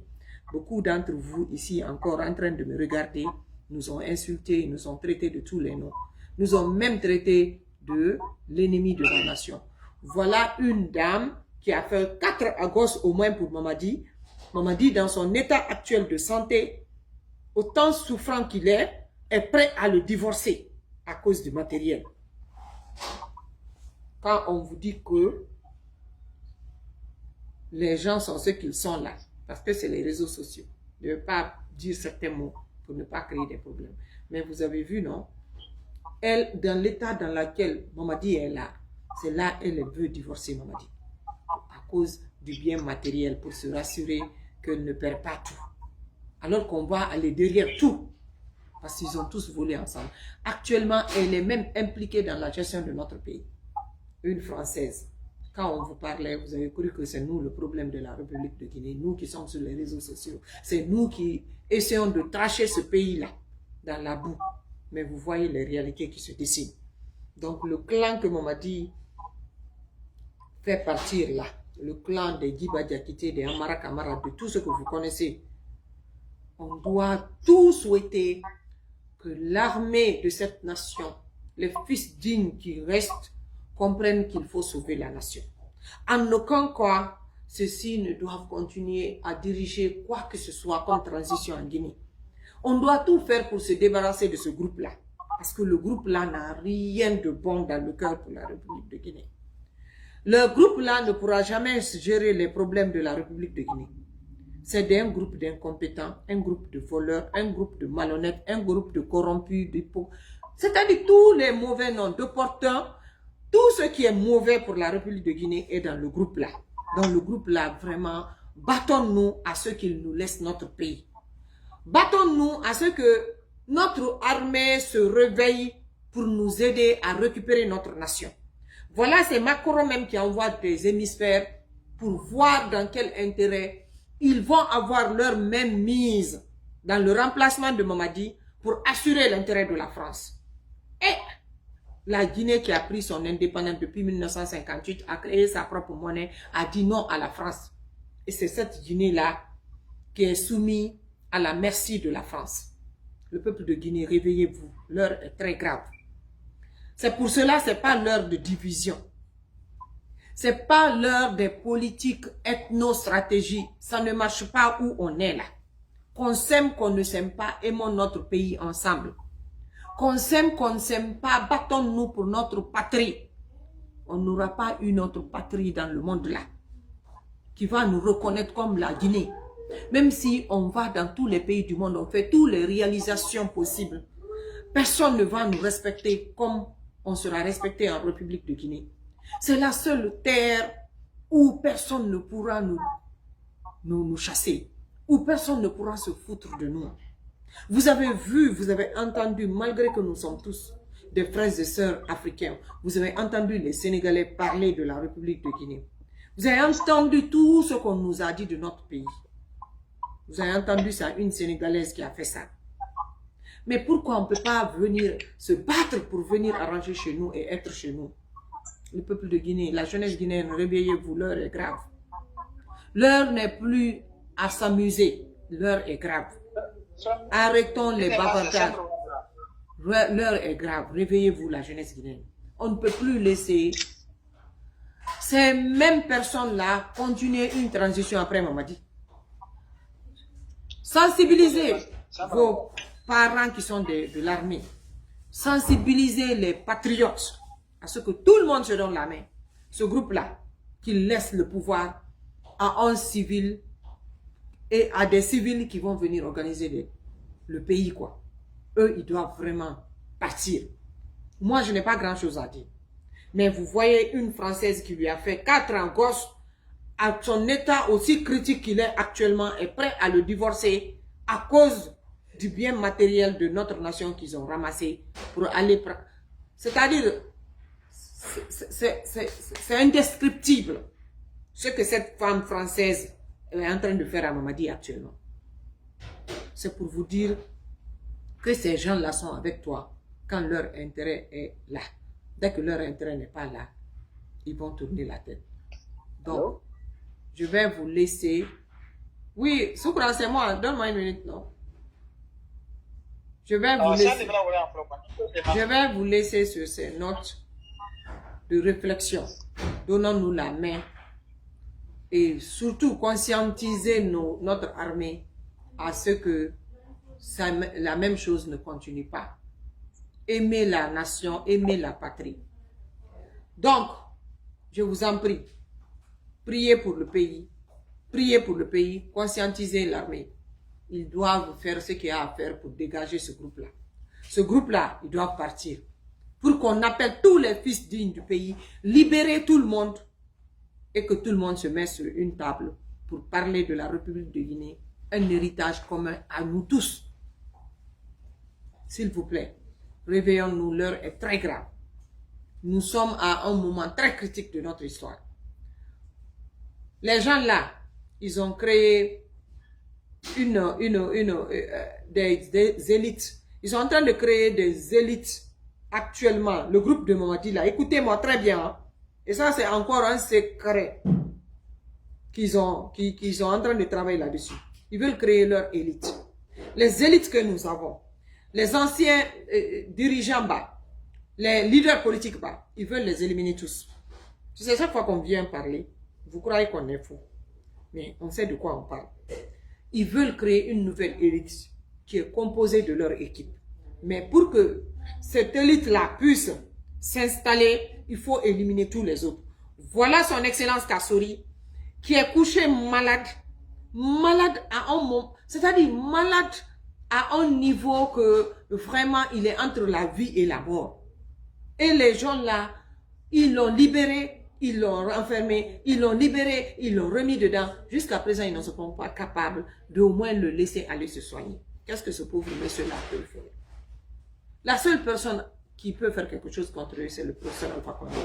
beaucoup d'entre vous ici encore en train de me regarder, nous ont insultés, nous ont traités de tous les noms. Nous ont même traité de l'ennemi de la nation. Voilà une dame qui a fait 4 gosses au moins pour Mamadi. Mamadi, dans son état actuel de santé, autant souffrant qu'il est prêt à le divorcer à cause du matériel. Quand on vous dit que les gens sont ceux qu'ils sont là, parce que c'est les réseaux sociaux. Ne pas dire certains mots pour ne pas créer des problèmes. Mais vous avez vu, non? Elle, dans l'état dans lequel Mamadi est là, c'est là elle veut divorcer Mamadi. À cause du bien matériel, pour se rassurer qu'elle ne perd pas tout. Alors qu'on va aller derrière tout. Parce qu'ils ont tous volé ensemble. Actuellement, elle est même impliquée dans la gestion de notre pays. Une Française. Quand on vous parlait, vous avez cru que c'est nous le problème de la République de Guinée. Nous qui sommes sur les réseaux sociaux. C'est nous qui essayons de tracher ce pays-là dans la boue. Mais vous voyez les réalités qui se dessinent. Donc le clan que Mamadi fait partir là, le clan des Djiba Diakité, des Amara Kamara, de tout ce que vous connaissez, on doit tout souhaiter que l'armée de cette nation les fils dignes qui restent comprennent qu'il faut sauver la nation. En aucun cas, ceux-ci ne doivent continuer à diriger quoi que ce soit comme transition en Guinée. On doit tout faire pour se débarrasser de ce groupe-là. Parce que le groupe-là n'a rien de bon dans le cœur pour la République de Guinée. Le groupe-là ne pourra jamais gérer les problèmes de la République de Guinée. C'est un groupe d'incompétents, un groupe de voleurs, un groupe de malhonnêtes, un groupe de corrompus, c'est-à-dire tous les mauvais noms de porteurs, tout ce qui est mauvais pour la République de Guinée est dans le groupe-là. Dans le groupe-là, vraiment, battons-nous à ceux qui nous laissent notre pays. Battons-nous à ce que notre armée se réveille pour nous aider à récupérer notre nation. Voilà, c'est Macron même qui envoie des hémisphères pour voir dans quel intérêt ils vont avoir leur même mise dans le remplacement de Mamadi pour assurer l'intérêt de la France. Et la Guinée qui a pris son indépendance depuis 1958, a créé sa propre monnaie, a dit non à la France. Et c'est cette Guinée-là qui est soumise à la merci de la France. Le peuple de Guinée, réveillez-vous, l'heure est très grave. C'est pour cela, ce n'est pas l'heure de division. Ce n'est pas l'heure des politiques ethno-stratégie. Ça ne marche pas où on est là. Qu'on s'aime, qu'on ne s'aime pas, aimons notre pays ensemble. Qu'on s'aime, qu'on ne s'aime pas, battons-nous pour notre patrie. On n'aura pas une autre patrie dans le monde là qui va nous reconnaître comme la Guinée. Même si on va dans tous les pays du monde, on fait toutes les réalisations possibles, personne ne va nous respecter comme on sera respecté en République de Guinée. C'est la seule terre où personne ne pourra nous chasser, où personne ne pourra se foutre de nous. Vous avez vu, vous avez entendu, malgré que nous sommes tous des frères et sœurs africains, vous avez entendu les Sénégalais parler de la République de Guinée. Vous avez entendu tout ce qu'on nous a dit de notre pays. Vous avez entendu ça, une Sénégalaise qui a fait ça. Mais pourquoi on ne peut pas venir se battre pour venir arranger chez nous et être chez nous? Le peuple de Guinée, la jeunesse guinéenne, réveillez-vous, l'heure est grave. L'heure n'est plus à s'amuser, l'heure est grave. Arrêtons les bavardages. L'heure est grave, réveillez-vous la jeunesse guinéenne. On ne peut plus laisser ces mêmes personnes-là continuer une transition après Mamadi. Sensibilisez vos parents qui sont de l'armée. Sensibilisez les patriotes à ce que tout le monde se donne la main. Ce groupe-là, qui laisse le pouvoir à un civil et à des civils qui vont venir organiser le pays, quoi. Eux, ils doivent vraiment partir. Moi, je n'ai pas grand-chose à dire. Mais vous voyez une Française qui lui a fait 4 ans gosse, à son état aussi critique qu'il est actuellement, est prêt à le divorcer à cause du bien matériel de notre nation qu'ils ont ramassé pour aller prendre. C'est-à-dire, c'est indescriptible ce que cette femme française est en train de faire à Mamadi actuellement. C'est pour vous dire que ces gens-là sont avec toi quand leur intérêt est là. Dès que leur intérêt n'est pas là, ils vont tourner la tête. Donc, je vais vous laisser. Oui, Soukran, c'est moi. Donne-moi une minute, non? Je vais vous laisser sur ces notes de réflexion. Donnons-nous la main et surtout conscientiser notre armée à ce que la même chose ne continue pas. Aimer la nation, aimer la patrie. Donc, je vous en prie, priez pour le pays, conscientiser l'armée. Ils doivent faire ce qu'il y a à faire pour dégager ce groupe-là. Ce groupe-là, ils doivent partir. Pour qu'on appelle tous les fils dignes du pays, libérer tout le monde et que tout le monde se mette sur une table pour parler de la République de Guinée, un héritage commun à nous tous. S'il vous plaît, réveillons-nous, l'heure est très grave. Nous sommes à un moment très critique de notre histoire. Les gens là, ils ont créé des élites. Ils sont en train de créer des élites actuellement. Le groupe de Mamadi là, écoutez-moi très bien. Hein? Et ça, c'est encore un secret qu'ils sont en train de travailler là-dessus. Ils veulent créer leur élite. Les élites que nous avons, les anciens dirigeants bas, Les leaders politiques, bah, ils veulent les éliminer tous. Tu sais, chaque fois qu'on vient parler, vous croyez qu'on est fou. Mais on sait de quoi on parle. Ils veulent créer une nouvelle élite qui est composée de leur équipe. Mais pour que cette élite-là puisse s'installer, il faut éliminer tous les autres. Voilà son Excellence Kassori, qui est couché malade. Malade à un moment, c'est-à-dire malade à un niveau que vraiment il est entre la vie et la mort. Et les gens là, ils l'ont libéré, ils l'ont enfermé, ils l'ont libéré, ils l'ont remis dedans. Jusqu'à présent, ils ne sont pas capables d'au moins le laisser aller se soigner. Qu'est-ce que ce pauvre monsieur-là peut faire? La seule personne qui peut faire quelque chose contre eux, c'est le professeur Alpha Condé.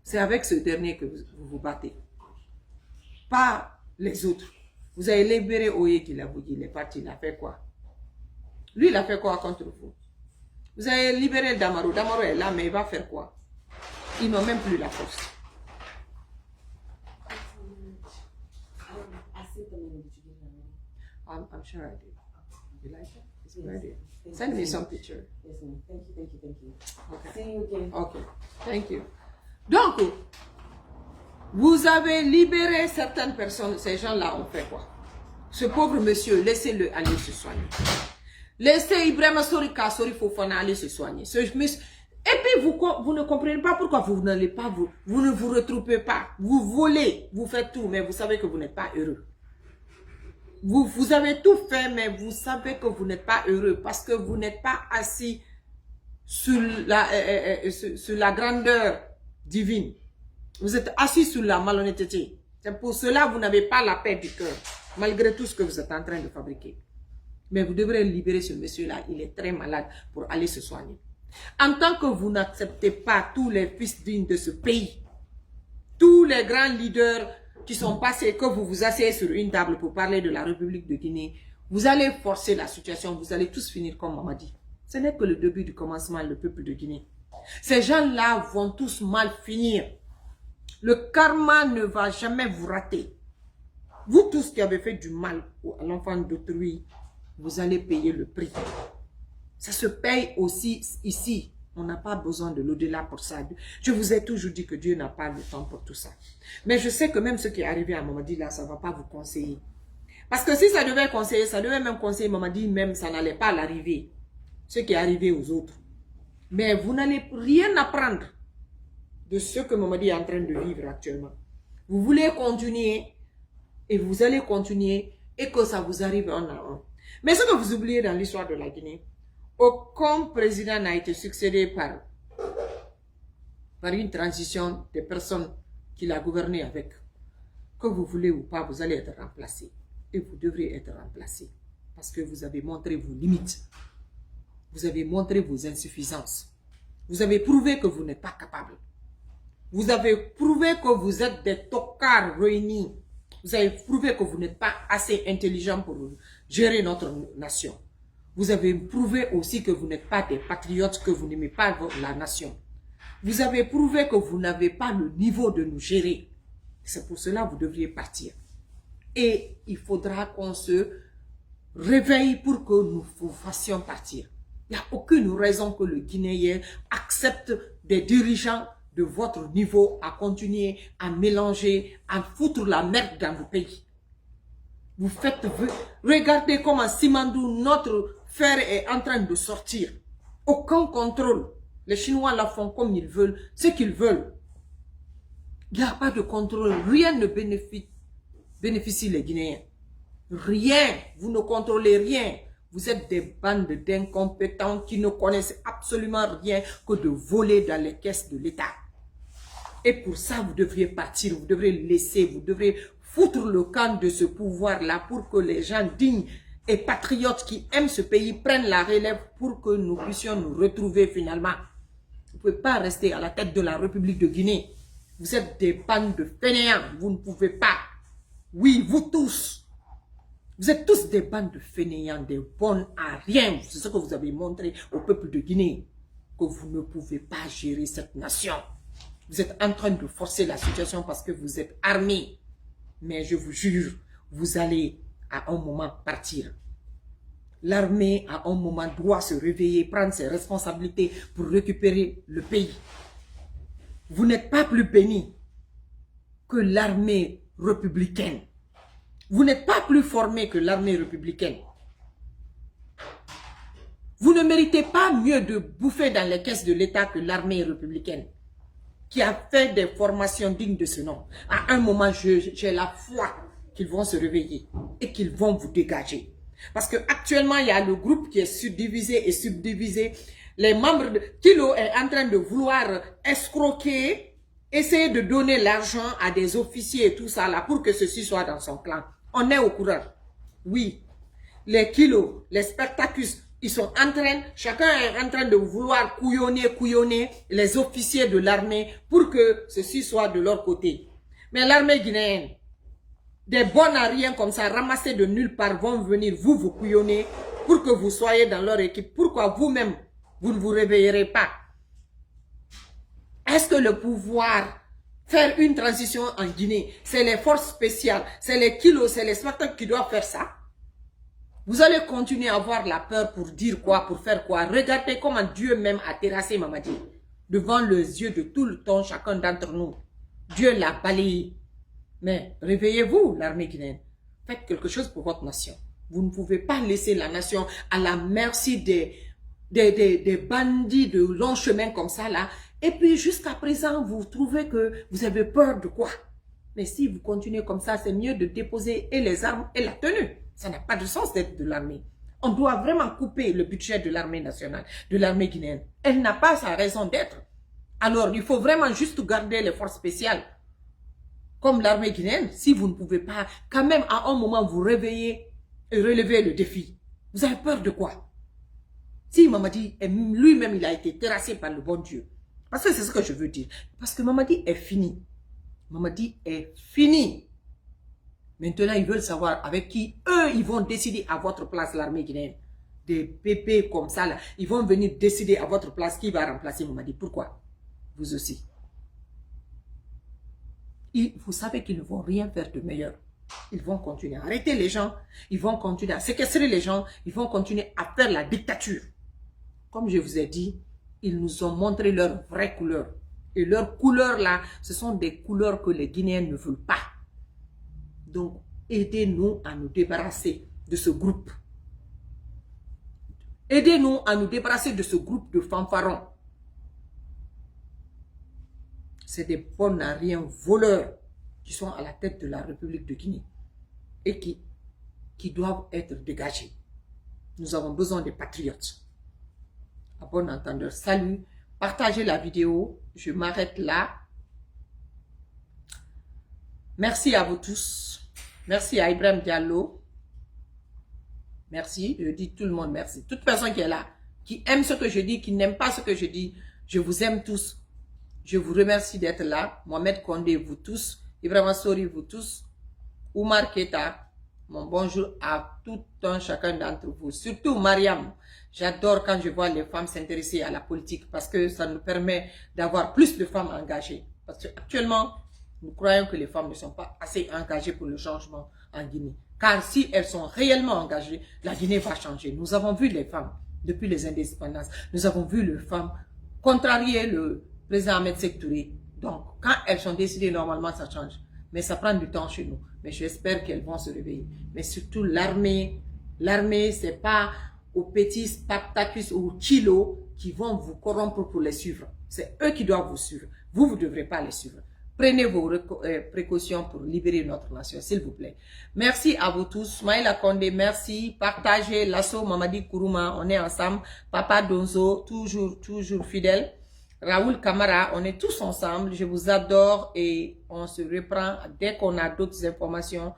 C'est avec ce dernier que vous vous battez. Pas les autres. Vous avez libéré Oye qui l'a vous dit, il est parti, il a fait quoi? Lui, il a fait quoi contre vous? Vous avez libéré Damaro. Damaro est là, mais il va faire quoi? Ils n'ont même plus la force. I'm sure I did. You like it? It's ready. Send me some picture. Yes, ma'am. Thank you. Okay. See you again. Okay. Thank you. Donc, vous avez libéré certaines personnes. Ces gens-là ont fait quoi? Ce pauvre monsieur, laissez-le aller se soigner. Laissez Ibrahima Sori Kassori Fofana aller se soigner. Et puis, vous ne comprenez pas pourquoi vous n'allez pas, vous ne vous retrouvez pas. Vous volez, vous faites tout, mais vous savez que vous n'êtes pas heureux. Vous avez tout fait, mais vous savez que vous n'êtes pas heureux parce que vous n'êtes pas assis sur la grandeur divine. Vous êtes assis sur la malhonnêteté. C'est pour cela que vous n'avez pas la paix du cœur, malgré tout ce que vous êtes en train de fabriquer. Mais vous devrez libérer ce monsieur-là, il est très malade pour aller se soigner. En tant que vous n'acceptez pas tous les fils dignes de ce pays, tous les grands leaders qui sont passés, que vous vous asseyez sur une table pour parler de la République de Guinée, vous allez forcer la situation, vous allez tous finir comme Mamadi. Ce n'est que le début du commencement, le peuple de Guinée. Ces gens-là vont tous mal finir. Le karma ne va jamais vous rater. Vous tous qui avez fait du mal à l'enfant d'autrui, vous allez payer le prix. Ça se paye aussi ici. On n'a pas besoin de l'au-delà pour ça. Je vous ai toujours dit que Dieu n'a pas le temps pour tout ça. Mais je sais que même ce qui est arrivé à Mamadi là, ça ne va pas vous conseiller. Parce que si ça devait conseiller, ça devait même conseiller Mamadi, même ça n'allait pas l'arriver. Ce qui est arrivé aux autres. Mais vous n'allez rien apprendre de ce que Mamadi est en train de vivre actuellement. Vous voulez continuer et vous allez continuer et que ça vous arrive un à un. Mais ce que vous oubliez dans l'histoire de la Guinée, aucun président n'a été succédé par une transition des personnes qu'il a gouverné avec. Que vous voulez ou pas, vous allez être remplacé. Et vous devrez être remplacé. Parce que vous avez montré vos limites. Vous avez montré vos insuffisances. Vous avez prouvé que vous n'êtes pas capable. Vous avez prouvé que vous êtes des tocards réunis. Vous avez prouvé que vous n'êtes pas assez intelligent pour gérer notre nation. Vous avez prouvé aussi que vous n'êtes pas des patriotes, que vous n'aimez pas la nation. Vous avez prouvé que vous n'avez pas le niveau de nous gérer. C'est pour cela que vous devriez partir. Et il faudra qu'on se réveille pour que nous vous fassions partir. Il n'y a aucune raison que le Guinéen accepte des dirigeants de votre niveau à continuer à mélanger, à foutre la merde dans le pays. Vous faites, regardez comment Simandou, notre fer est en train de sortir. Aucun contrôle. Les Chinois la font comme ils veulent, ce qu'ils veulent. Il n'y a pas de contrôle. Rien ne bénéficie les Guinéens. Rien. Vous ne contrôlez rien. Vous êtes des bandes d'incompétents qui ne connaissent absolument rien que de voler dans les caisses de l'État. Et pour ça, vous devriez partir, vous devriez laisser, vous devriez foutre le camp de ce pouvoir-là pour que les gens dignes et patriotes qui aiment ce pays prennent la relève pour que nous puissions nous retrouver finalement. Vous ne pouvez pas rester à la tête de la République de Guinée. Vous êtes des bandes de fainéants, vous ne pouvez pas. Oui, vous tous. Vous êtes tous des bandes de fainéants, des bonnes à rien. C'est ce que vous avez montré au peuple de Guinée. Que vous ne pouvez pas gérer cette nation. Vous êtes en train de forcer la situation parce que vous êtes armés. Mais je vous jure, vous allez à un moment partir. L'armée, à un moment, doit se réveiller, prendre ses responsabilités pour récupérer le pays. Vous n'êtes pas plus béni que l'armée républicaine. Vous n'êtes pas plus formé que l'armée républicaine. Vous ne méritez pas mieux de bouffer dans les caisses de l'État que l'armée républicaine, qui a fait des formations dignes de ce nom. À un moment, j'ai la foi qu'ils vont se réveiller et qu'ils vont vous dégager. Parce qu'actuellement, il y a le groupe qui est subdivisé et subdivisé. Les membres de Kilo est en train de vouloir escroquer, essayer de donner l'argent à des officiers et tout ça là pour que ceci soit dans son clan. On est au courant. Oui. Les Kilo, les Spartacus, ils sont en train, chacun est en train de vouloir couillonner les officiers de l'armée pour que ceci soit de leur côté. Mais l'armée guinéenne, des bons à rien comme ça, ramassés de nulle part, vont venir vous couillonner pour que vous soyez dans leur équipe. Pourquoi vous-même, vous ne vous réveillerez pas? Est-ce que le pouvoir, faire une transition en Guinée, c'est les forces spéciales, c'est les Kilos, c'est les Spartans qui doivent faire ça? Vous allez continuer à avoir la peur pour dire quoi, pour faire quoi? Regardez comment Dieu même a terrassé Mamadi devant les yeux de tout le temps, chacun d'entre nous. Dieu l'a balayé. Mais réveillez-vous, l'armée guinéenne. Faites quelque chose pour votre nation. Vous ne pouvez pas laisser la nation à la merci des bandits de long chemin comme ça là. Et puis jusqu'à présent, vous trouvez que vous avez peur de quoi? Mais si vous continuez comme ça, c'est mieux de déposer et les armes et la tenue. Ça n'a pas de sens d'être de l'armée. On doit vraiment couper le budget de l'armée nationale, de l'armée guinéenne. Elle n'a pas sa raison d'être. Alors, il faut vraiment juste garder les forces spéciales. Comme l'armée guinéenne, si vous ne pouvez pas, quand même à un moment vous réveiller et relever le défi. Vous avez peur de quoi? Si Mamadi, lui-même il a été terrassé par le bon Dieu. Parce que c'est ce que je veux dire. Parce que Mamadi est fini. Mamadi est fini. Maintenant, ils veulent savoir avec qui eux, ils vont décider à votre place l'armée guinéenne. Des pépés comme ça, là, ils vont venir décider à votre place qui va remplacer Mamadi. Pourquoi? Vous aussi. Vous savez qu'ils ne vont rien faire de meilleur. Ils vont continuer à arrêter les gens. Ils vont continuer à séquestrer les gens. Ils vont continuer à faire la dictature. Comme je vous ai dit, ils nous ont montré leur vraie couleur. Et leurs couleurs là, ce sont des couleurs que les Guinéens ne veulent pas. Donc, aidez-nous à nous débarrasser de ce groupe. Aidez-nous à nous débarrasser de ce groupe de fanfarons. C'est des bons à rien voleurs qui sont à la tête de la République de Guinée et qui doivent être dégagés. Nous avons besoin des patriotes. À bon entendeur, salut. Partagez la vidéo. Je m'arrête là. Merci à vous tous. Merci à Ibrahim Diallo. Merci. Je dis tout le monde merci. Toute personne qui est là, qui aime ce que je dis, qui n'aime pas ce que je dis, je vous aime tous. Je vous remercie d'être là. Mohamed Kondé, vous tous. Ibrahim Sori, vous tous. Oumar Keta, mon bonjour à tout un chacun d'entre vous. Surtout Mariam. J'adore quand je vois les femmes s'intéresser à la politique parce que ça nous permet d'avoir plus de femmes engagées. Parce qu'actuellement, nous croyons que les femmes ne sont pas assez engagées pour le changement en Guinée. Car si elles sont réellement engagées, la Guinée va changer. Nous avons vu les femmes depuis les indépendances. Nous avons vu les femmes contrarier le président Ahmed Sékou Touré. Donc, quand elles sont décidées, normalement, ça change. Mais ça prend du temps chez nous. Mais j'espère qu'elles vont se réveiller. Mais surtout, l'armée. L'armée, c'est pas aux petits Spartacus ou Kilo qui vont vous corrompre pour les suivre. C'est eux qui doivent vous suivre. Vous, vous ne devrez pas les suivre. Prenez vos précautions pour libérer notre nation, s'il vous plaît. Merci à vous tous. Maïla Kondé, merci. Partagez l'assaut Mamadi Kourouma. On est ensemble. Papa Donzo, toujours fidèle. Raoul Kamara, on est tous ensemble. Je vous adore et on se reprend dès qu'on a d'autres informations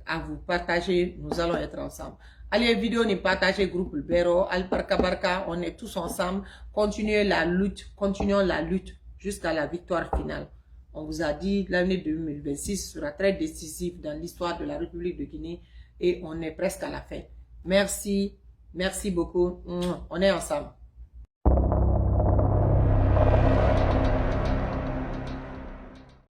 à vous partager. Nous allons être ensemble. Allez, vidéo n'est partagée, groupe Bero, Al Barka Barka, on est tous ensemble. Continuons la lutte jusqu'à la victoire finale. On vous a dit l'année 2026 sera très décisive dans l'histoire de la République de Guinée et on est presque à la fin. Merci, merci beaucoup. On est ensemble.